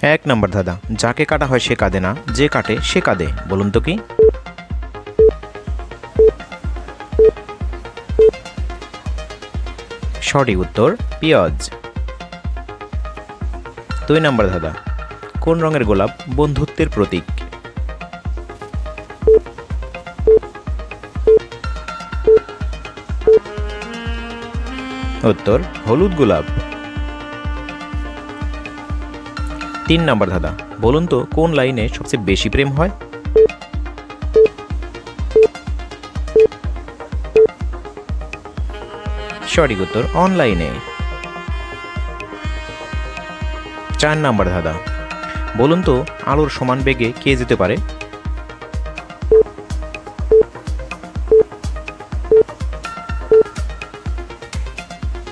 এক নম্বর ধাঁধা, যাকে কাটা হয় সে কাঁদে না, যে কাটে সে কাঁদে, বলুন তো কি? সঠিক উত্তর পেঁয়াজ। 2 নম্বর ধাঁধা, কোন রঙের গোলাপ বন্ধুত্বের প্রতীক? উত্তর হলুদ গোলাপ। 3 নম্বর ধাঁধা, বলুন তো কোন লাইনে সবচেয়ে বেশি প্রেম হয়? সঠিক উত্তর অনলাইনে। 4 নম্বর ধাঁধা, বলুন তো আলোর সমান বেগে কে যেতে পারে?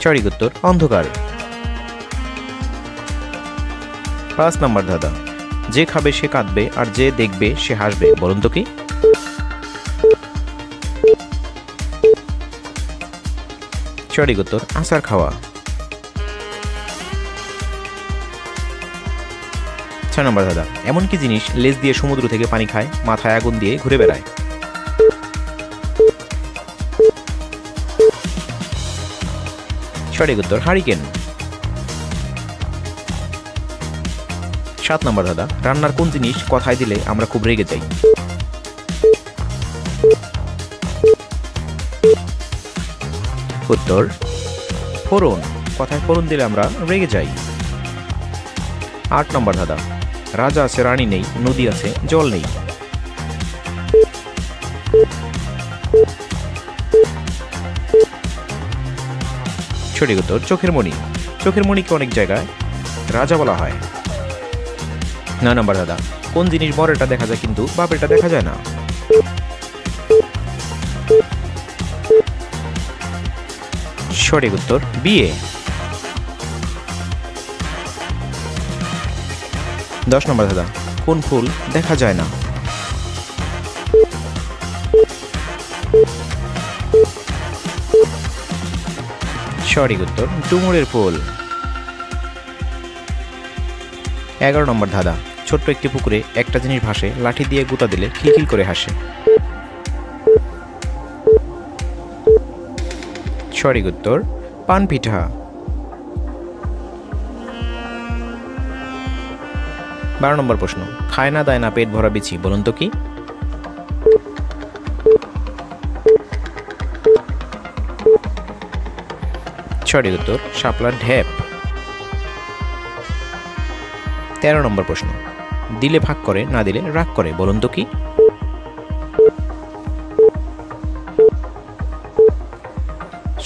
সঠিক উত্তর অন্ধকার। 5 নম্বর ধাঁধা, যে খাবে সে কাঁদবে আর যে দেখবে সে হাসবে, বলুন তো কি? সঠিক উত্তর আচার খাওয়া। 6 নম্বর ধাঁধা, এমন কি জিনিস লেজ দিয়ে সমুদ্র থেকে পানি খায়, মাথায় আগুন দিয়ে ঘুরে বেড়ায়? সঠিক উত্তর হারিকেন। 7 নম্বর ধাঁধা, রান্নার কোন জিনিস কথায় দিলে আমরা খুব রেগে যাই? উত্তর ফোড়ন, কথায় ফোড়ন দিলে আমরা রেগে যাই। 8 নম্বর ধাঁধা, রাজা আছে রানী নেই, নদী আছে জল নেই। সঠিক উত্তর চোখের মণি। চোখের মণিকে অনেক জায়গায় রাজা বলা হয়। 9 নম্বর ধাঁধা, কোন জিনিস বড়টা দেখা যায় কিন্তু বাপেরটা দেখা যায় না? সঠিক উত্তর বিয়ে। 10 নম্বর ধাঁধা, কোন ফুল দেখা যায় না? সঠিক উত্তর ডুমুরের ফুল। 11 নম্বর ধাঁধা, ছোট্ট একটি পুকুরে একটা জিনিস ভাসে, লাঠি দিয়ে গুঁতা দিলে খিলখিল করে হাসে। সঠিক উত্তর পান পিঠা। 12 নম্বর প্রশ্ন, খায় না দায় না পেট ভরা বিছি, বলুন তো কি? সঠিক উত্তর শাপলার ঢেপ। 13 নম্বর প্রশ্ন, দিলে ভাগ করে না দিলে রাগ করে, বলুন তো কি?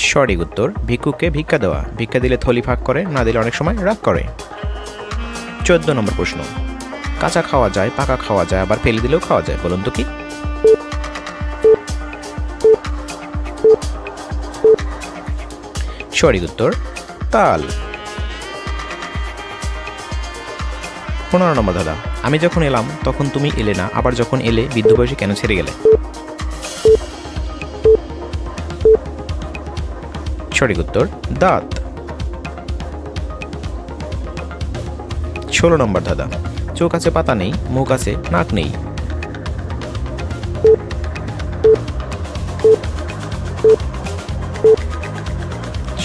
সঠিক উত্তর ভিক্ষুককে ভিক্ষা দেওয়া। ভিক্ষা দিলে থলি ভাগ করে, না দিলে অনেক সময় রাগ করে। 14 নম্বর প্রশ্ন, কাঁচা খাওয়া যায়, পাকা খাওয়া যায়, আবার ফেলে দিলেও খাওয়া যায়, বলুন তো কি? সঠিক উত্তর তাল। 15 নম্বর ধাঁধা, আমি যখন এলাম তখন তুমি এলে না, আবার যখন এলে বৃদ্ধ বয়সে কেন ছেড়ে গেলে? সঠিক উত্তর দাঁত। 16 নম্বর ধাঁধা, চোখ আছে পাতা নেই, মুখ আছে নাক নেই।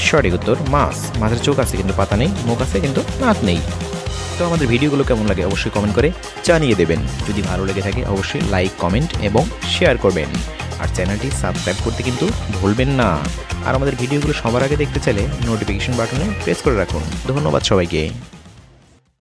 সঠিক উত্তর মাছ। মাছের চোখ আছে কিন্তু পাতা নেই, মুখ আছে কিন্তু নাক নেই। তো আমাদের ভিডিওগুলো কেমন লাগে অবশ্যই কমেন্ট করে জানিয়ে দেবেন। যদি ভালো লেগে থাকে অবশ্যই লাইক, কমেন্ট এবং শেয়ার করবেন। আর চ্যানেলটি সাবস্ক্রাইব করতে কিন্তু ভুলবেন না। আর আমাদের ভিডিওগুলো সবার আগে দেখতে চাইলে নোটিফিকেশন বাটনে প্রেস করে রাখুন। ধন্যবাদ সবাইকে।